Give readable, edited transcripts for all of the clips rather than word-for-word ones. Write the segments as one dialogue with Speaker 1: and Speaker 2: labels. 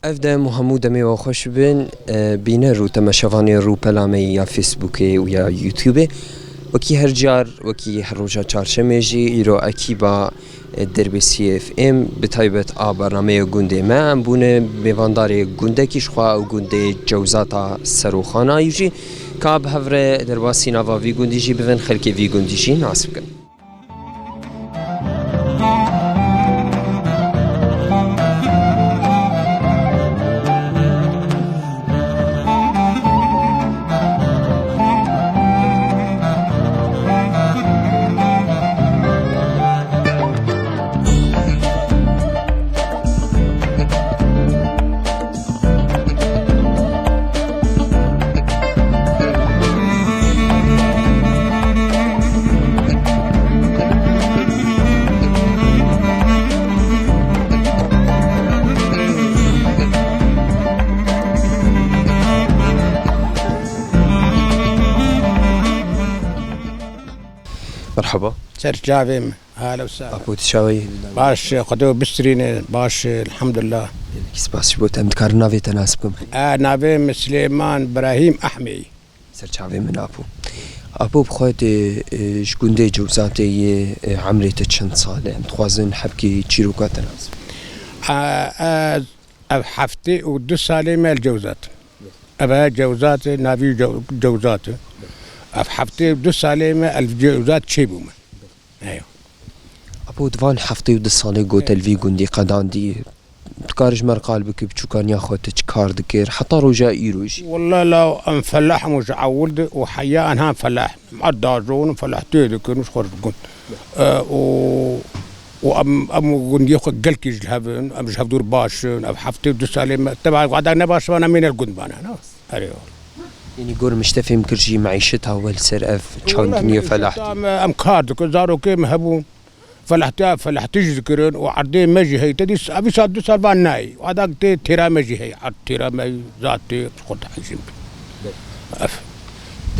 Speaker 1: افدا محمود می خوش بن بینه رو تماشاوانی رو پلامی یا فیسبوک و یا یوتیوب وکی هر جار وکی هر روزا چهارشنبه جی ایرو اکی با درب سی اف ام به تایبت برنامه گنده ما ام بونه میواندار گنده کیش خواه و گنده جوزاتا سروخانه یوجی کاب هفره درباسی نوا وی گندی جی بفن خلک وی گندی جی ناسب کن. مرحبا.
Speaker 2: سرجافم هلا وسهلا.
Speaker 1: أبو تشاوي.
Speaker 2: باش خدوا بسترين باش الحمد لله.
Speaker 1: كيس باش بوت أمتكار نافي تناسبكم.
Speaker 2: نافي سليمان إبراهيم أحمي.
Speaker 1: سرجافي من أبو بخوات شكوندي جوزاتي عمري تشن صالح متخوازن حبكي تشيروكا تناسب.
Speaker 2: حفتي ودو سالي مال جوزات. أبا جوزات نافي جوزات. حفتي ودو سالي مال جوزات شيبوما. أيوه.
Speaker 1: أبو دوان حفتي ودو سالي قوت الفي قندي قدان دي تكارج مر قلبك بتشوكان ياخد تشكار دكير حتى رجاء يروج.
Speaker 2: والله لو انفلاح مش عولد وحياة أنها فلاح معدازون فلاح تيدك مش خرج قن. وأم قن ياخد قلك يجلهبن أم جهبدور باش أم حفتي ودو سالي تبع قعدنا باش أنا من القن بانا. أيوه.
Speaker 1: يعني قول مشتفي مكرجي معيشتها والسر اف شلون دنيا فلاحتي
Speaker 2: ام كاردك زارو كي مهبون فلاحتي ذكرن وعردي مجي هي تدي ابي صاد سربان ناي وهذاك تيرا مجي هي تيرا مي ذاتي خد حجم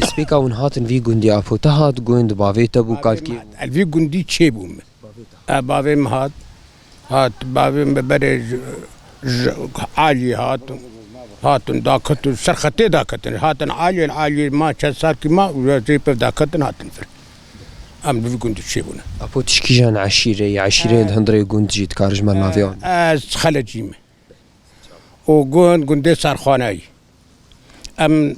Speaker 1: سبيكا ونهاتن في غوندي افو تهات غوند بافيتا بو كالكي
Speaker 2: الفي غوندي تشيبوم بافي مهات هات بافي برج عالي هاتن داكتن سرختي داكتن هاتن عالي ما صار كما زي داكتن هاتن فر ام بيكون تشيبونا
Speaker 1: ابو تشكيجان عشيره الهندري كنت جيت كارج مال نافيون
Speaker 2: خلجيم وقون دي صار خاناي ام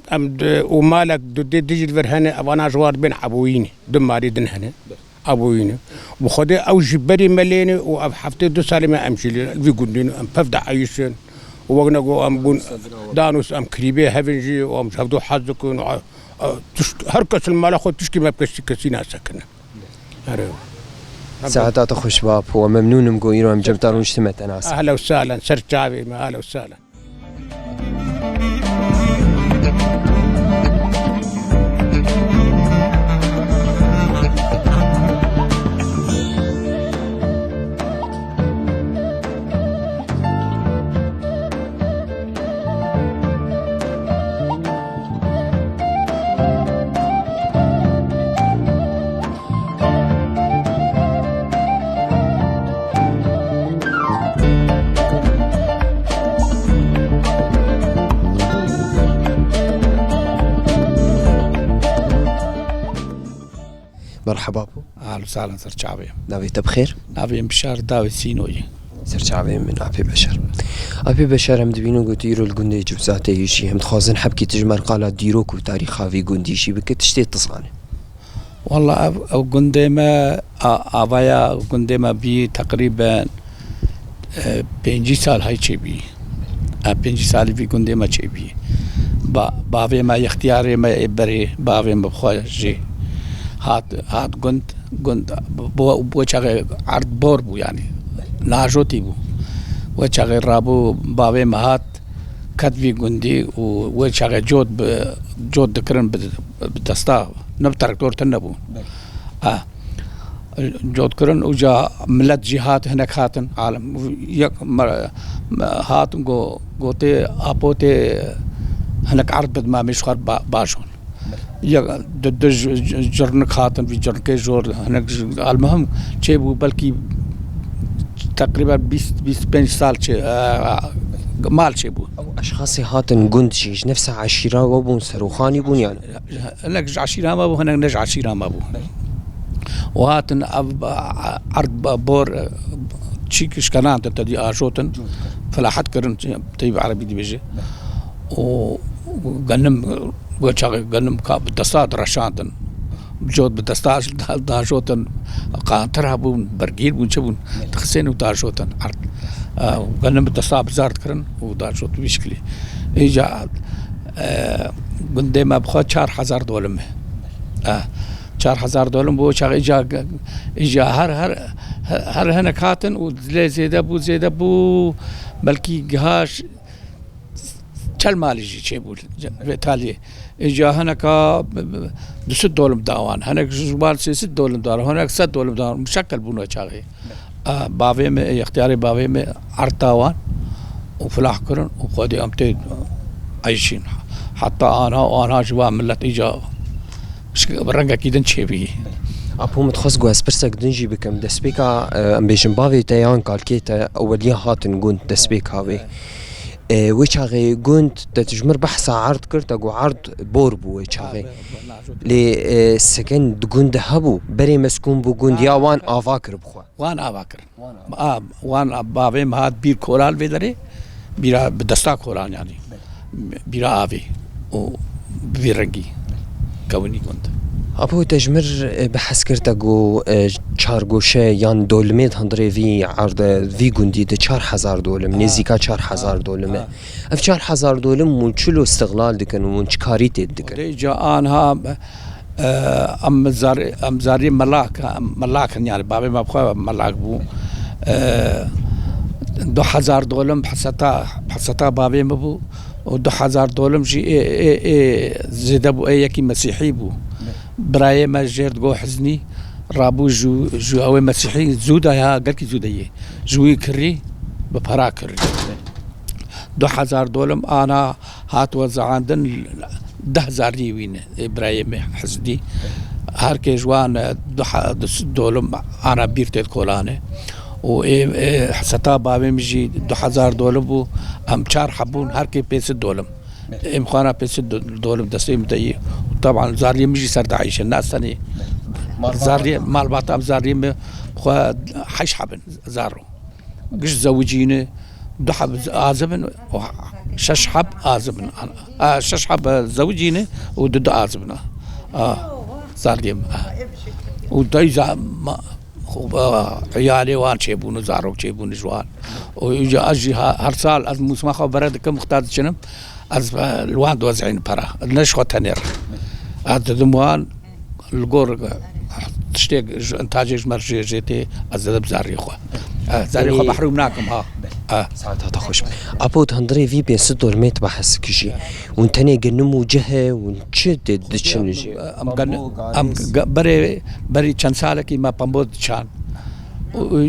Speaker 2: ومالك دي فرهنا وانا جوار بين ابويني دماري دنهنا ابويني وخدي او جبري مليني وحفتي دو سالمه امشي في قندين ام بفدع عيشن ووقنا جو أم بون دانوس أم كريبة هفنجي وأم شافدو حظكون هركس المال خود تشكي ما بكش كسينا سكنة.
Speaker 1: ساعات أخش باب هو ممنون مقويرو أم جبتارون اجتمعت أنا
Speaker 2: أهلا وسهلا سرجابي ما أهلا وسهلا.
Speaker 1: مرحبا ابو.
Speaker 3: اهلا وسهلا سرجابي.
Speaker 1: نافيت بخير؟
Speaker 3: نافي بشار داوي سينوي.
Speaker 1: سرجابي من ابي بشر. ابي بشر هم دبينو قلت يرو الجندي جبزاته يشي هم تخازن حبكي تجمر قال ديروك وتاريخها في جندي شي بك تشتي تصاني.
Speaker 3: والله او جندي ما ابايا جندي ما بي تقريبا 5 سال هاي شي بي. 5 سال في جندي ما شي بي. باوي ما اختياري ما بري باوي ما بخواجي. هات گند بو چاغه عرض بور بو يعني لاجوتي بو و چاغه رابو باوي مهات كدوي گندي و چاغه جود دكرن بدستا نب تركتور تنبو جود كرن وجا ملت جهات هناك هاتن عالم هات گوتي ابوتي هناك عرض بد ما مش باشون يا جرن خاتم في جرن کے جور هناك المهم شيء بلكي تقريبا 20-25 سال مال چه بو
Speaker 1: او اشخاص هاتن گند جیج نفس عشیره و بون سروخانی بون يعني
Speaker 3: هناك عشيرة ما بو هناك نج عشيرة ما بو وهاتن عرض بور تشيكش كانت تدي اجوتن فلاحت كرن طيب عربي دي بيجي وغنم غنم بالدستاد رشانتن بجود بالدستاج داجوتن قانترها بون برجيل بون شبون تخسين وداجوتن عرض غنم بالدستاد بزارت كرن وداجوت بيشكلي اجا قندما بخوا 4000 دولم 4000 دولم بو شاغ اجا هر هنا كاتن وزلي زيد ابو بلكي جهاش چل مالي جي بول بالتالي اجا هناك 6 دولم داوان هناك جوال 6 دولم دار هناك 7 دولم دار مشكل بونو شاغي بابي میں اختياري بابي میں ارتاوان وفلاح كرن وخدي امتي عايشين حتى انا جوا ملت اجا برنگا كيدن چيبي
Speaker 1: ابو متخص جو اسبرسك دنجي بكم دسبيكا ام بيجن باوي تيان كالكيتا اوليا هاتن گوند دسبيك هاوي ويشاغي گوند تتجمر بحث عرض كرتا جو عرض بوربو ويشاغي لي سكن گوند هبو بري مسكون بو گوند يا وان افاكر بخوا
Speaker 3: وان افاكر وان بابي مهات بير كورال بيدري بيرا بدستا كورال يعني بيرا افي و بيرنگي كوني كنت
Speaker 1: ابو تجمر بحث كرتا جو چارگوشه یان دولمید هندره وی عرض وی گوندی ده 4000 دولم نزیکا 4000 دولمه اف 4000 دولم مون چلو استغلال دکن و مون چکاری تید دکن
Speaker 3: جا آنها ام زاری ملاک يعني بابي ما بخوا ملاک بو 2000 دولم بحثتا بابي ما بو و 2000 دولم جي زيدا بو يكي مسيحي بو براي ما جيرد جو حزني رابو جو هو مسيحي زودا يا قالكي زوديه جوي كري ببرا كري 2000 دولم انا هات وزعاندن 10000 ريوين ابراهيم حزدي هركي جوان دولم انا بيرتت كولانه و حستا بابي مجي 2000 دولم بو ام 4 حبون هركي بيس دولم امخانا بيس دولم دسيم دي طبعا زارلي مجي سرد عايش الناس ثاني زارلي مال باطام زارلي خو حش حبن زارو قش زوجينه دحب ازبن ششحب ازبن ششحب زوجينه ودد ازبنا زارلي وداي عيالي وان شيبون زارو شيبون جوان ويجا اجي هر سال از موسم خبرت كم مختار شنم از الوان دوزعين برا نشخو تنير هذا دموان الجور تشتاق انتاج مرجي جيتي الزلب زاريخو زاريخو محروم ناكم
Speaker 1: ساعتها تخش ابو هندري في بين 6 دولميت بحس كشي وانتني جنمو جهه ونشد دشنجي
Speaker 3: ام بري چند سال کی ما پمبود چان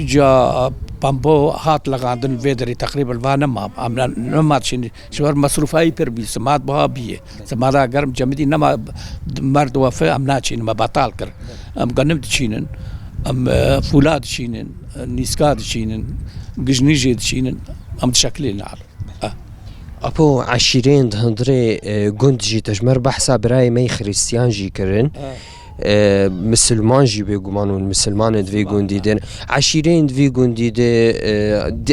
Speaker 3: جا پمبو هات لغاندن ویدری تقریبا وانا ما امنا نمات شن شور مصروفای پر بی سمات بها بیه سمارا گرم جمدی نما مرد وفا امنا چین ما بطال کر ام گنم چینن ام فولاد چینن نیسکاد چینن گجنیجی چینن ام تشکلی نار
Speaker 1: ابو عشيرين هندري گوند جي تجمر بحثا براي مي خريستيان جي كرن مسلمان جي بيقومانون مسلمان دوي گونديدن عشيرين دوي گونديد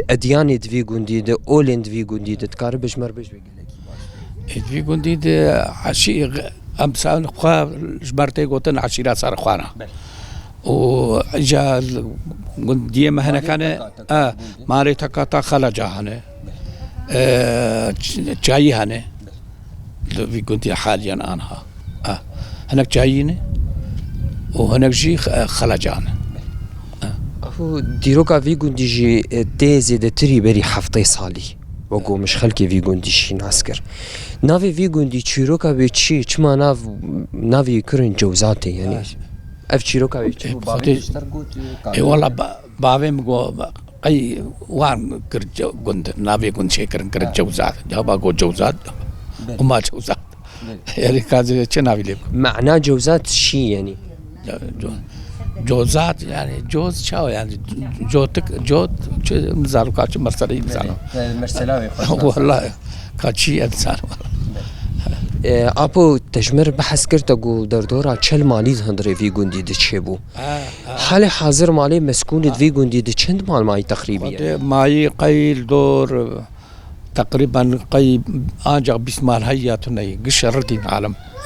Speaker 1: اديان دوي گونديد اولين دوي گونديد تكار بجمر بج بيقلك
Speaker 3: دوي گونديد عشي امسان خوا جبرتي قوتن عشيرة صار خوانا و جا گونديه ما هنا كان ماري تكاتا خلا جاهنه جاي هنا في گوندي حاليا انها هناك جايين وهناك جي خلجان
Speaker 1: افو ديروكا في گوندي جي تيزي دتري بري حفتي صالي وقو مش خلكي في گوندي شين عسكر نافي في گوندي تشيروكا بيتشي چما نافي كرن جوزاتي يعني اف تشيروكا بيتشي
Speaker 3: اي والله بابي مگو اي وان كرج گوند نافي گوند شيكرن كرج جوزات جابا گو جوزات وما جوزات يعني كاز چناوي لب
Speaker 1: معناه جوزات شي يعني
Speaker 3: جوزات يعني جوز شاو يعني جوت مزارو كاتش مرسلين مزارو
Speaker 1: مرسلاوي
Speaker 3: والله كاتشي انسان
Speaker 1: ابو تجمر بحث كرت اقو دردورا چل مالی هندره في گوندی د چبو حال حاضر مالی مسكون في گوندی د چند مال ماي تقريبا
Speaker 3: ماي قيل دور تقريبا قي اجا بسمال هياتني قشردين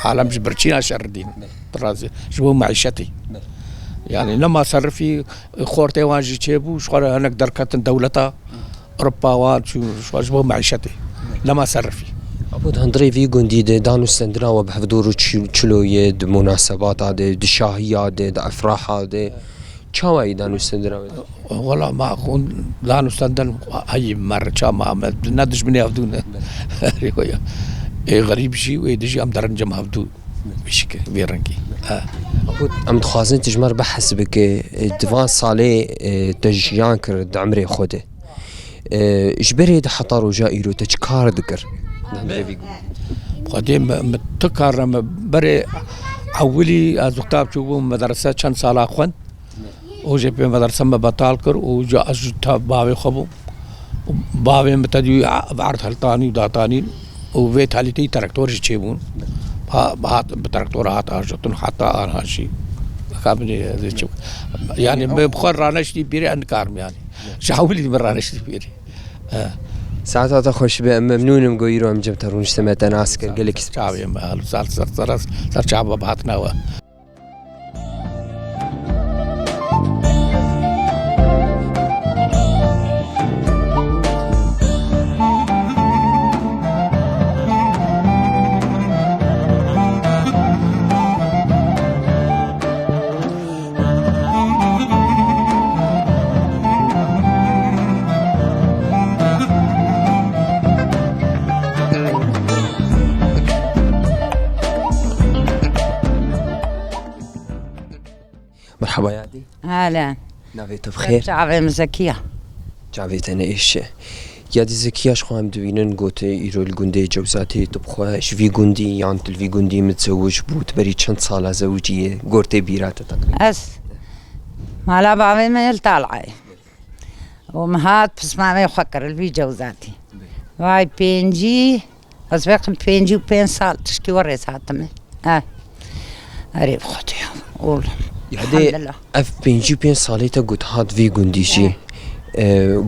Speaker 3: عالم جبرتشينا شردين برازي جبو معيشتي يعني لما صرفي خورتي واجي تشيبو شغل هناك دركات دولتا اوروبا وشو جبو معيشتي لما صرفي
Speaker 1: ابو هندره في گوندی د دانو سندنا و بحضور چلو يد مناسبات د شاهيات د افراح د چاوي دانو سندنا
Speaker 3: والله ما اكون دانو سندن هي مره ما ندش مني افدون غريب شيء ويدجي ام درنجه ما افدو بشكل بيرنكي
Speaker 1: ام تخازن تجمر بحث بك دفان صالي تجيان كرد عمري خوده اجبري د حطارو جائرو تشكار ذكر
Speaker 3: قديم متكرر بري اولي ازوكتاب شو مدرسه كان سالا خون وجي في مدرسه ما بطالكر وجا اجتا باوي خبو باوي متدي بعرض هلطاني وداتاني وبيت هالتي تراكتور جيبون بتراكتورات اجتن حتى انا شيء يعني بخور رانشتي بيري انكار يعني شاولي برانشتي بيري
Speaker 1: ساعات خوش ممنون مقويرو ام جمترون اجتمعت انا عسكر قال لك
Speaker 3: شعبي مال صار شعب بعتنا
Speaker 1: مرحبا يا دي
Speaker 4: اهلا
Speaker 1: نافيت بخير
Speaker 4: شعبي زكية
Speaker 1: جعبيت انا ايش يا دي زكية شخو هم دوينن قوت ايرو الجندي جوزاتي تبخوا ايش في جندي يعني في جندي متزوج بوت بري چند سالة زوجية قورتي بيرات تقريبا
Speaker 4: اس مالا بابي ما يلطالعي ومهات بس ما يفكر الفي جوزاتي واي بينجي بس بقى بينجي وبين سال تشكي وريس هاتمي قريب خطي قول
Speaker 1: يعني اف بينجي بين صاليتا قلت هاد في جنديشي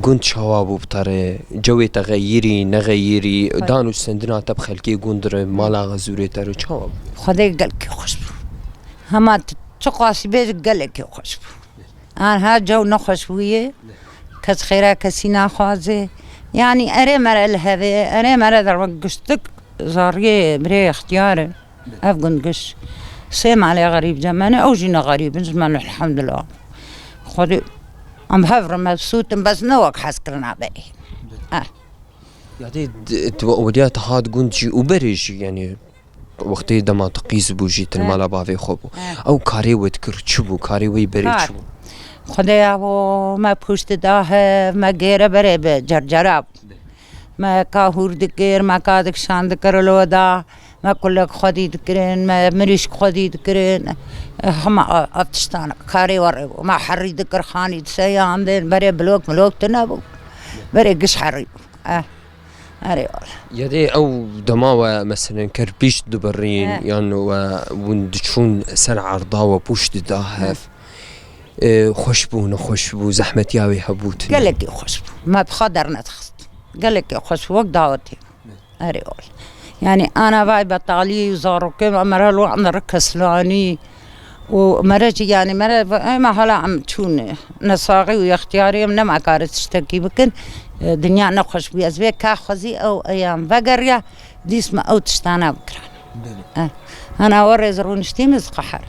Speaker 1: قلت شوابو بطري جوي تغييري نغييري دانو سندنا تبخل كي قندر مالا غزوري تارو شواب
Speaker 4: خدي قلك يخشبو هما تقاسي بيت قلك يخشبو انا ها جو نخشبوية كسخيرا كسينا خوازي يعني اري مرة الهذي اري مرة در قشتك زاريه بري اختياري افقن قش سيم علي غريب زمان او جينا غريب زمان الحمد لله خدي ام هفر مبسوط بس نوك حسكرنا باقي
Speaker 1: يعني وديات هاد قنجي وبريجي يعني وقتی دما تقیز بوجی تنمالا باوی خوبو او کاری ود کر چبو کاری وی بری چبو
Speaker 4: خدایا و ما پشت داه ما گیره بره به جرجراب ما کاهور دکر ما کادک شاند کرلو دا ما کلک خودی دکرین ما مریش خودی دکرین هم افتشتان کاری ور ما حری دکر خانی دسیا عندن بره بلوک ملوک تنابو بره قش حری
Speaker 1: يعني او دماوة مثلا كربيش دبرين يعني وندشون سر عرضاوة بوش داهف خوشبو زحمت ياوي هبوت
Speaker 4: قال لك خوشبو ما بخدر نتخص قال لك خوشبو وقت دعوتي اريول يعني انا باي بطالي وزاروكي مرلو عم ركس لاني ومرجي يعني ما هلا عم تشون نصاغي واختياري من ما كانت تشتكي بكن دنيا نخش بيزبي كاخذي او ايام فقريا ديس ما او تشتانا بكران انا ورز رونشتي مزقحر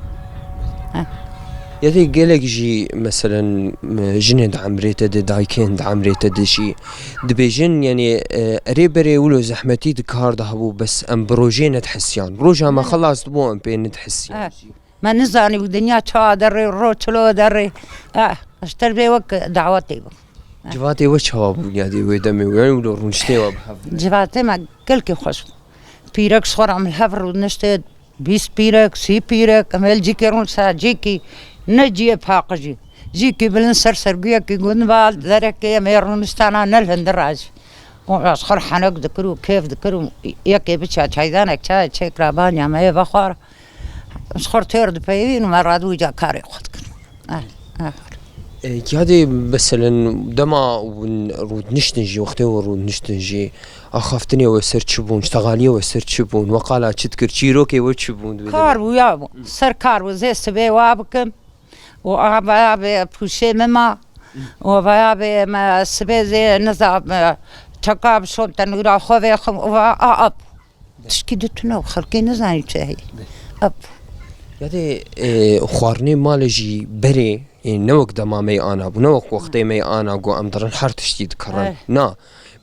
Speaker 1: يعني قالك جي مثلا جند عمريته دايكين عمريته دشي دبيجن يعني ريبري ولو زحمتي دكار دهبو بس ام بروجين تحسيان روجا ما خلاص دبو ام بين تحسيان
Speaker 4: ما نزاني بالدنيا تا دري روتلو دري اشتر بي وك دعوتي
Speaker 1: جواتي وش هو يعني ويدمي وين رونشتي وبحف
Speaker 4: جواتي ما كلكي خوش بيرك صور عم الحفر ونشتي 20 بيرك 30 بيرك امال جيكي رونسا جيكي نجي فاقجي جيكي بلنسر سربيا كي قنبال ذرك يا ميرون مستانا نلهن دراج واسخر حنق ذكروا كيف ذكروا يكي بتشا شايدانك شاي تشيك رابانيا ما يبخار اسخر تيرد بيين وما رادو جا كاري خدك
Speaker 1: هذه مثلا دما ورود نشتنجي وقتها ورود نشتنجي اخافتني وسر تشبون اشتغاليه وسر تشبون وقالا تذكر شيروكي وتشبون
Speaker 4: كارو يا سر كارو زي سبي وابكم وابا بوشي مما وابا ما سبي زي نزاب تقاب شوم تنورا خوي خم اب تشكيدتنا وخلقي نزاني تشهي اب
Speaker 1: هذه خوارني مالجي بري نوك دمامي انا بنوك وقتي مي انا جو ام درن حر تشتيد كرن نا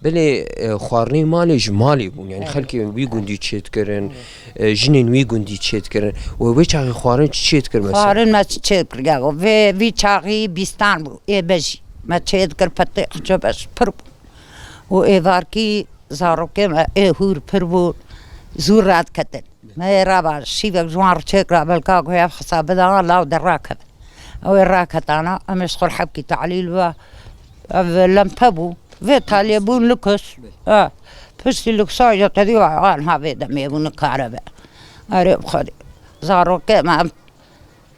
Speaker 1: بلي خوارني مالج مالي بون يعني خلكي وي گوندي تشيت كرن جنين وي گوندي تشيت كرن وي چاغي خوارن تشيت كر مثلا
Speaker 4: خوارن ما تشيت كر يا في چاغي بيستان بو اي بجي ما تشيت كر فتح جبس پر و ايواركي زاروكي ما اي هور پر زورات كتن ما رابع شيفك جوار تشيك رابع الكاكو يا حساب دا الله دراكب او الراكت انا امسخر حبكي تعليل لم تبو في طالبون لكس بس لكسا يتدي وعان هذا دمي بون كهرباء اريب خدي زارو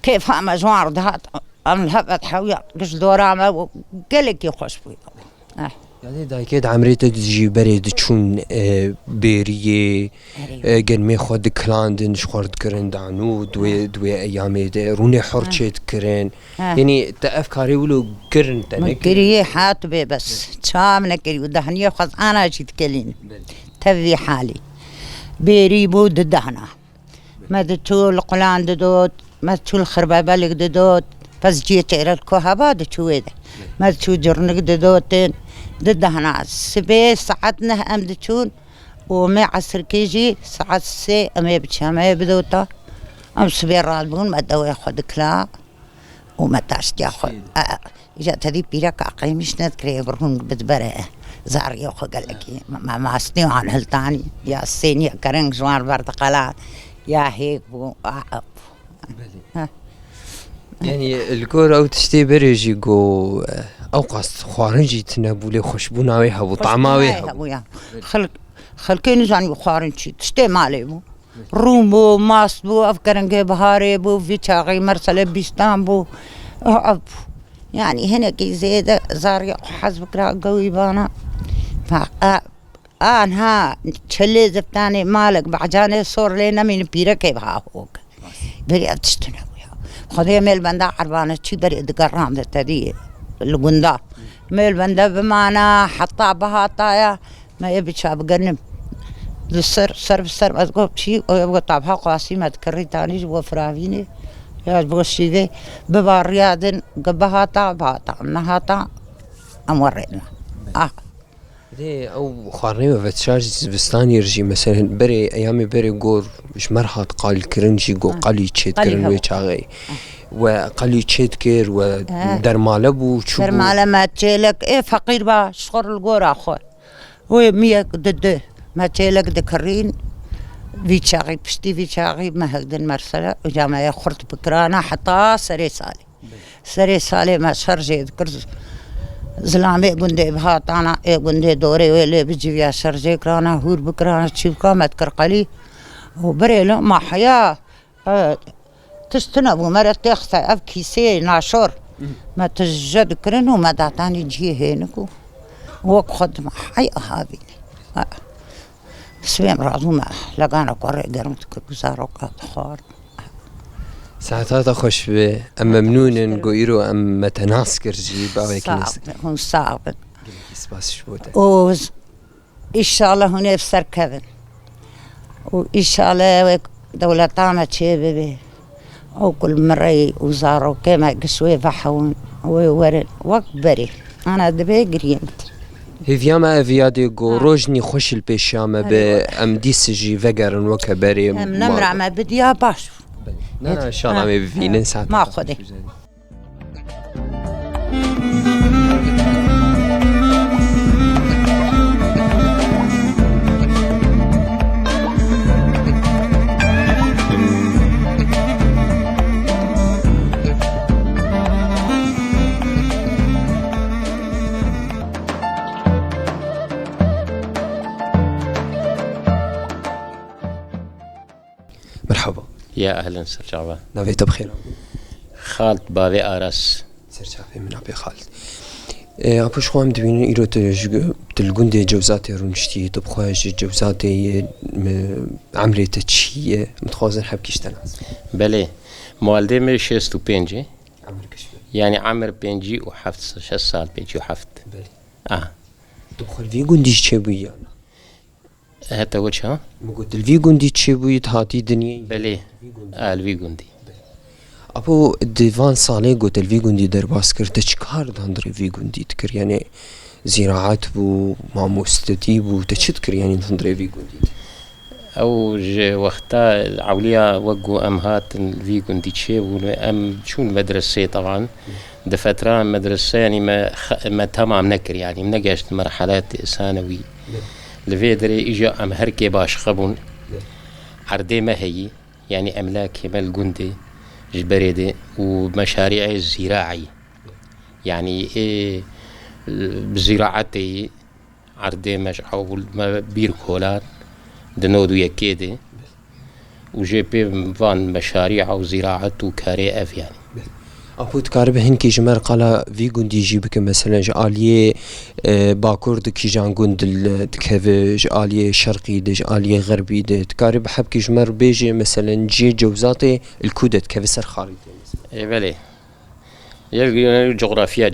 Speaker 4: كيف هم جوار دهات ام الهبت حويا قش دورا ما قالك يخش بي
Speaker 1: يعني دايكيد عمريت تجي بريد تشون بيريه قن خود كلاندن شخورد كرن دعنو دوي ايامي روني حر تشيت كرن يعني تافكاري ولو كرن تنك
Speaker 4: كريه حات بي بس شام نكري ودهنيه خاص انا جيت كلين تبي حالي بيري بود دهنا ما تقول قلان ددوت ما تقول خربابه لك ددوت بس جيت الى الكهبه دتشويده ما تشو جرنك ددوتين ددهنا سبي ساعتنا امدتون وما عصر كيجي ساعات سي امي بتشامي بدوتا ام سبي رالبون ما دو ياخذ كلا وما تاش ياخذ جات هذه بيرك عقيم مش نذكر برهون بدبره زار ياخذ قال لك ما استني عن هلتاني يا سين يا كرنج جوار برتقالات يا هيك
Speaker 1: يعني الكور او تشتي بريجي جو اوقاس خوارنجي تنابولي خوشبوناوي هبو طعماوي هبو
Speaker 4: خلكين زاني خوارنجي تشتي مالي بو رومبو ماسبو افكرنجي بهاري بو فيتشاغي مرسله بيستان بو اب يعني هنا كي زيد زاري حسبك را قوي بانا ها تشلي زفتاني مالك بعجاني صور لينا من بيرك بها هوك بري تشتنا خذي ميل بندا عربانه شي بري دقرام تدي الغندا ميل بندا بمعنى حطا بها طايا ما يبي شاب قرنم السر اذكر شيء يبغى طابها قاسي ما تكري ثاني جوا فرافيني يا بغى شيء ببار رياض قبها طابها طعمها طعم امورنا
Speaker 1: دي او خارني وفتشاج زبستاني يرجي مثلا بري ايامي بري غور مش مرحط قال كرنجي جو قالي تشيت كرن ويتشاغي وقالي تشيت كير ودرمالبو شو
Speaker 4: درماله ما تشيلك ايه فقير با شخر الغور اخو وي ميك ضد ما تشيلك دكرين فيتشاغي بشتي فيتشاغي ما هكذا مرسله وجامعه خرط بكرانا حتى سري سالي ما شرجي ذكر زلامي قندي بهات انا قندي دوري ويلي بجي يا شرجي كرانا هور بكرانا تشيفكا ما تكرقلي وبريلو ما حياه تستنبو مرة تخسى افكي سي ناشور ما تجد كرنو ما دعتاني جي هينكو وك خدمة حي هذه سويم رازو ما لقانا قرر قرمتك كزارو قاطخار
Speaker 1: ساعتها خوش به ام ممنون نقوليرو ام متناسكر جي باوي كنيس
Speaker 4: هون صعب
Speaker 1: سباس شبوته
Speaker 4: وز ان شاء الله هنا في سركبن وان شاء الله دولة طامة شبابي او كل مرة وزارو كما قسوي فحون وورن وكبري انا دبي قريمت
Speaker 1: هيفياما افيادي جو روجني خوش البيشامة بام ديسجي فقرن وكبري
Speaker 4: نمرع ما بدي يا باش
Speaker 1: لا ان شاء الله ما في ننسى
Speaker 4: ما خذي
Speaker 5: يا أهلا سرجعبا
Speaker 1: نبيت بخير
Speaker 5: خالد بابي أرس
Speaker 1: سرچاوی من ابي خالد اپوش خوام دبین ایرو تلگونده جوزات رونشتی تو بخواهش جوزات عمريته چیه متخوازن حب کشتن
Speaker 5: بله موالدي من 65
Speaker 1: عمر كشف
Speaker 5: يعني عمر بينجي وحفت 6 سال بيجي وحفت
Speaker 1: بله تو بخوال في گوندیش چه بویی
Speaker 5: هتا وجهها
Speaker 1: مگوت الفي گوندی چه بویی هاتی دنیای
Speaker 5: بله الوي گوندي
Speaker 1: ابو دیوان ساله گوت الفي گوندی در باس کرد چکار داندر الفي گوندی تکر یعنی زراعت بو ماموستتی بو تشت كر يعني داندر الفي گوندی
Speaker 5: او وقتا عوليا وقو ام هات في گوندي تشي ام شو المدرسة طبعا دفترة مدرسة يعني ما تمام نكر يعني منقشت مرحلات ثانوي لفيدري اجا ام هركي باش خبون عردي ما هي يعني املاك مال جندي جبريدي ومشاريع الزراعي يعني إيه بزراعتي عردي مشعول ما بيركولات دنودو يكيدي وجي بي فان مشاريع وزراعة وكاري اف يعني
Speaker 1: ابو تكارب هنكي جمر قال في گوندی جيبك مثلا جاليه باكور دكي جان گوند دكه جاليه شرقي دج جاليه غربي د تكارب حبكي جمر بيجي مثلا جي جوزاتي الكودت كفسر خارجي
Speaker 5: اي بلي يلقي جغرافيا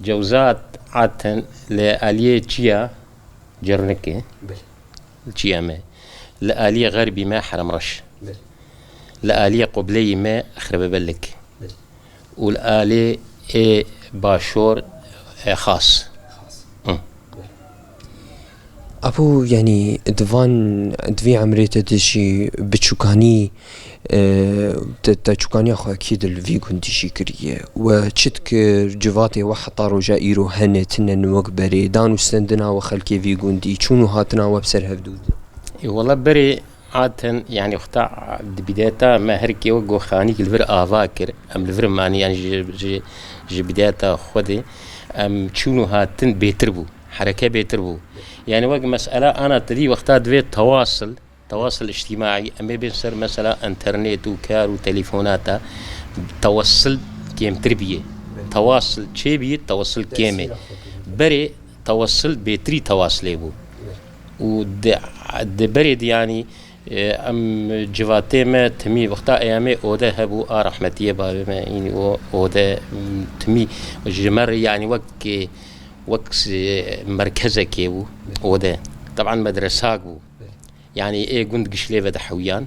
Speaker 5: جوزات عادة لآلية تشيا جرنكي تشيا ما لآلية غربي ما حرم رش لآلية قبلي ما أخرب بلك والآلية باشور خاص
Speaker 1: ابو يعني دوي عمريته دشي بتشوكاني تشوكاني اخو اكيد الفي گوندي كريه وشتك جواتي وحطارو جائرو هنتن وقبري دانو سندنا وخلكي في گوندي شنو هاتنا وبسر هفدود
Speaker 5: والله بري عادة يعني اختار بدايتها ما هركي وقو خانيك الفر آفاكر ام الفر ماني يعني جي بدايتها خودي ام شنو هاتن بيتربو حركة بيتربو يعني وقت مسألة أنا تدي وقتها دويت تواصل اجتماعي أما بيصير مثلا انترنت وكار وتليفونات توصل كيم تربية تواصل شيء بيه توصل كيمة بري توصل بيتري تواصله بو ود بريد يعني ام جواتي ما تمي وقتا ايامي اوده هبو رحمتيه بابا ما يعني اوده تمي جمر يعني وقت مركزه كيبو اوده طبعا مدرسه بو يعني ايه قند قشليفه دحويان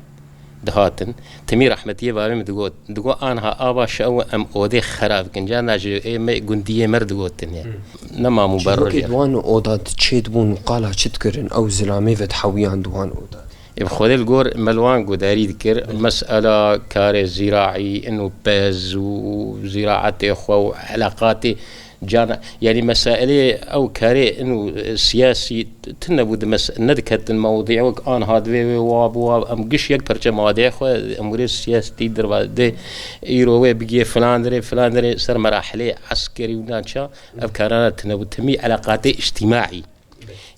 Speaker 5: دهاتن تمي رحمتيه بابا دقو انها ابا شو ام اوده خراب كن جانا ايه ما قنديه مردقوتن يعني نما مبرر
Speaker 1: دوان اودات تشيد بون قالها تشتكرن او زلامي فتحويان دوان اودات
Speaker 5: بخذ الجور ملوان قداري ذكر مسألة كاري زراعي إنه باز وزراعتي أخوة وعلاقاتي جانا يعني مسائل أو كاري إنه سياسي تنبود ندكت المواضيع وكان هذا واب أم قش يكبر مواضيع أخوة أمور سياسي دربا ده يروي بيجي فلان صار مراحل عسكري ونانشا أفكارنا تنبود تمي علاقاتي اجتماعي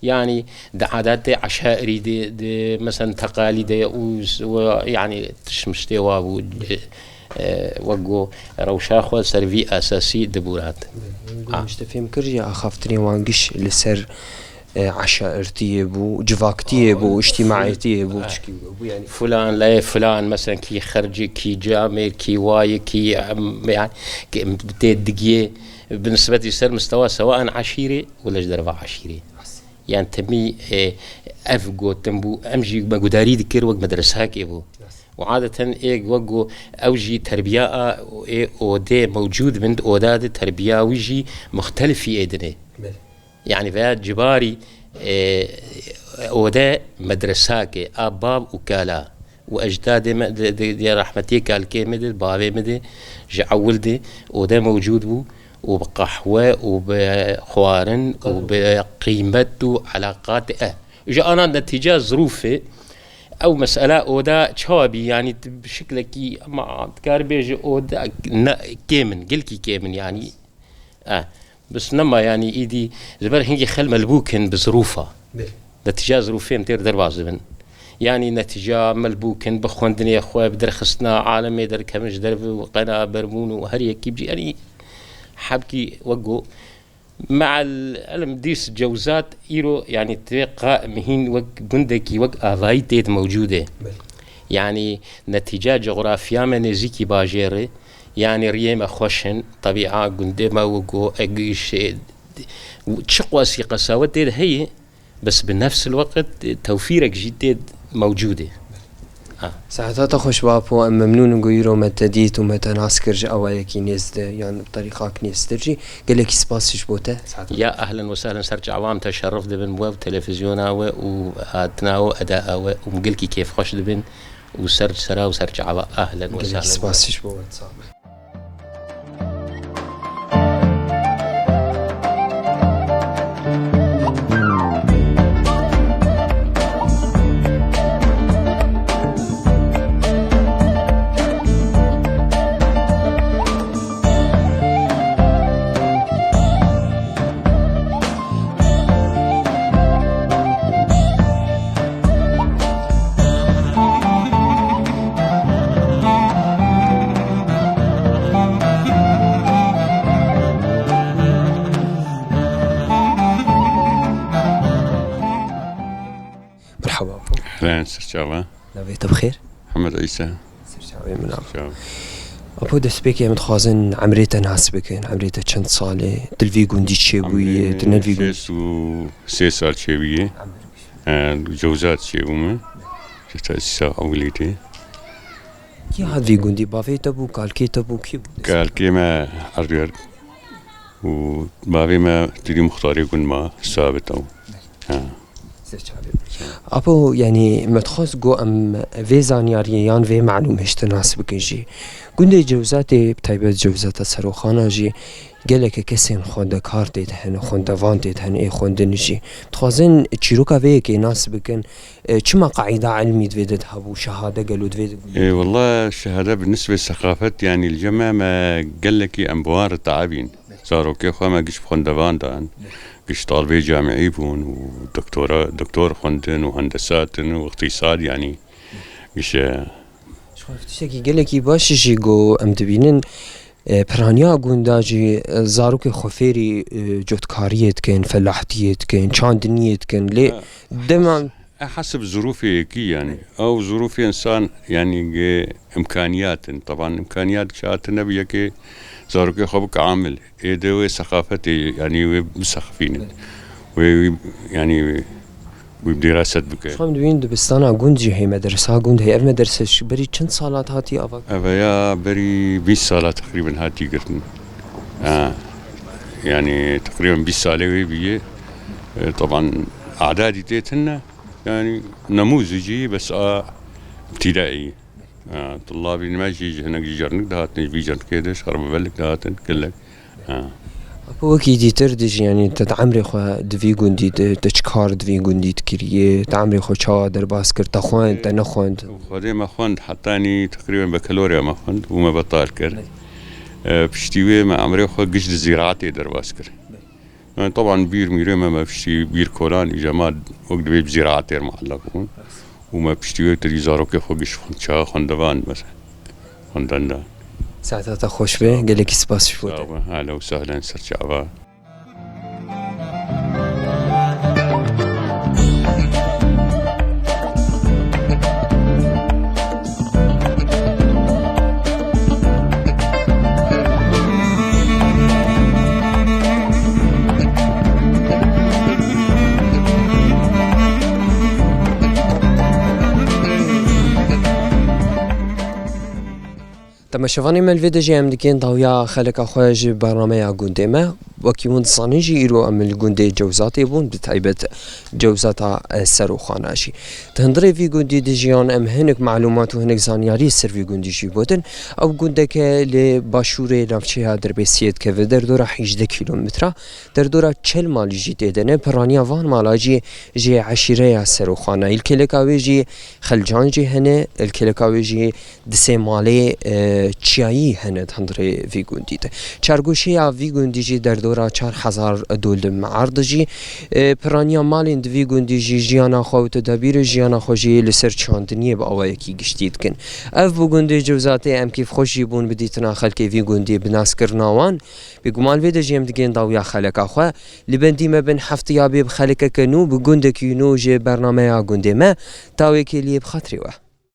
Speaker 5: يعني عادات عشائري دي مثلا تقاليد ويعني تشمشتي وابو وقو روشاخو سرفي اساسي دبورات
Speaker 1: مش تفهم كرجي اخافتني وانقش لسر عشائرتي بو جفاكتي بو اجتماعيتي بو
Speaker 5: يعني فلان لا فلان مثلا كي خرجي كي جامع كي واي كي يعني بتدقيه بالنسبه لسر مستوى سواء عشيري ولا جدرفه عشيري يعني تمي افقو تنبو امجي بقداري ذكر وق مدرسه كيبو وعاده وقو اوجي تربيه اودي موجود من اوداد تربيه ويجي مختلف في ايدنه يعني فيها جباري اودا مدرسه اباب وكالا واجداد دي رحمتي قال كلمه البابي مدي جعولدي اودا موجود بو وبقحوة وبخوارن وبقيمته علاقات إجا أنا نتيجة ظروفي أو مسألة أودا شابي يعني بشكل كي ما تكاربيج أودا كيمن قلكي كيمن يعني بس نما يعني إيدي زبر هنجي خل ملبوكن بظروفها نتيجة ظروفين تير درباز من يعني نتيجة ملبوكن بخوندني أخوة بدرخصنا عالمي در كمش درب وقنا برمون وهر يكي بجي يعني حبكي وقو مع العلم ديس جوزات إيرو يعني تقا مهين وق بندكي وق آفايتيت موجودة يعني نتيجة جغرافيا منزيكي باجيري يعني ريما خوشن طبيعة قندما وقو أقيش تشقوى سيقى ساوات هي بس بنفس الوقت توفيرك جديد موجودة
Speaker 1: ساعتها خوش بابو ام ممنون نقولوا متى ديت ومتى ناسكرج اوایکی نزد يعني بطريقه نسترجي قال لك سباسش بوته
Speaker 5: يا اهلا وسهلا سرج عوام تشرف دبن مو تلفزيون وهاتنا واداء ومقلكي كيف خوش دبن وسرج سرا وسرج عوا اهلا وسهلا
Speaker 1: سباسش بوته مرحبا
Speaker 6: أهلا سرشاوة
Speaker 1: لابيت بخير
Speaker 6: محمد عيسى
Speaker 1: سرشاوي من أبو دسبيك يا متخازن عمريته ناس بكين عمريته چند ساله دلفي قندي تشيبوية دنلفي قندي
Speaker 6: 3 سال تشيبوية جوزات تشيبومة شتا الساعة أوليتي
Speaker 1: كي هاد في قندي بافي تبو كالكي تبو كيب
Speaker 6: قال كيما عرير وبابي ما تري مختار يكون ما ثابت أو
Speaker 1: أبو يعني متخص جو أم في زانياريان في معلومة تناسب كيجي قندي جوزاتي بتايبة جوزات سروخانة جي قالك كسين خوندا كارتيت هن خوندا فانتيت هن اي خوندا نجي تخازن تشيروكا فيكي ناس بكن كما قاعدة علمي تفيدت هابو شهادة قالوا تفيدت
Speaker 6: إيه والله الشهادة بالنسبة للثقافة يعني الجمع ما قالك أنبوار التعابين صاروا كيف ما قش بخوندا فانتان قش طالبي جامعي بون ودكتور خوندن وهندساتن واقتصاد يعني قش
Speaker 1: شو فتشتكي قالك باش جيجو أم تبينن پرانیا گونداجی زاروک خفیری جوتکاریت کن فلاحتیت کن چاندنیت کن لی دم
Speaker 6: حسب ظروفي كي يعني او ظروف انسان يعني امكانيات طبعا امكانيات شات النبي كي زاروك خبك عامل ايدوي ثقافتي يعني مسخفين ويعني وبدراسات بك
Speaker 1: شو مدوين دبستانا گوندجی هی مدرسه گوند هی مدرسه بری چند سالات هاتی آوا
Speaker 6: يا بري 20 سالة تقريبا هاتي قرن يعني تقريبا 20 سالة بيه طبعا اعدادي تيتنا يعني نموذجي بس ابتدائي طلابي ما يجي هنا جرنك دهاتن في جرن كده شرب بلك دهاتن كلك
Speaker 1: أبو كي تردج يعني تتعمري خو دفي قندي تشكار دفي قندي تكريه تعمري خو شا درباس كر تخوان تنخوند
Speaker 6: خدي ما خوند حطاني تقريبا بكالوريا ما خوند وما بطال كر بشتيوي ما عمري خو قشد زراعتي درباس كر يعني طبعا بير ميري ما بشتي بير كولان إجماد وقت بيب زراعتي معلقون وما بشتيوي تري زاروك خو قش خوند شا خوندوان بس خوندان
Speaker 1: ساعتها خوش به قال لك سباس شفوته
Speaker 6: اهلا وسهلا سرجعوا
Speaker 1: تماشواني مال فيديو جي ام دكين ضويا خلق اخواج برنامج قندمه وكيون صانيجي يرو ام القندي جوزاتي بون بتعيبت جوزاتا سروخاناشي تهندري في قندي ديجيان ام هنك معلومات وهنك زانياري سر في قندي جي بودن او قندك لباشوري نافچه دربسيت كه در دورا 18 كيلومتر در دورا 40 مال جي تدنه برانيا وان مالاجي جي عشيره سروخانه الكلكاوي جي خلجان جي هنه الكلكاوي جي دسه مالي چیایی هنه هندره وی گوندیده چرگوشی وی گوندیجی در کلورا 4000 دلم عرضجی پرانیا مالین دوی گوندی جی جیانا خو تدبیر جیانا خوجی لسر چاندنی با اوایکی گشتید کن اف بو گوندی جوزات ام کیف خوشی بون بدیتنا خلک وی گوندی بناس کرناوان بگمان وی دجیم دگین داویا خلک اخوا لبندی ما بن هفتیا بی خلک کنو بگوندک یونو جه برنامه گوندی ما تاوی کلیه بخاطری و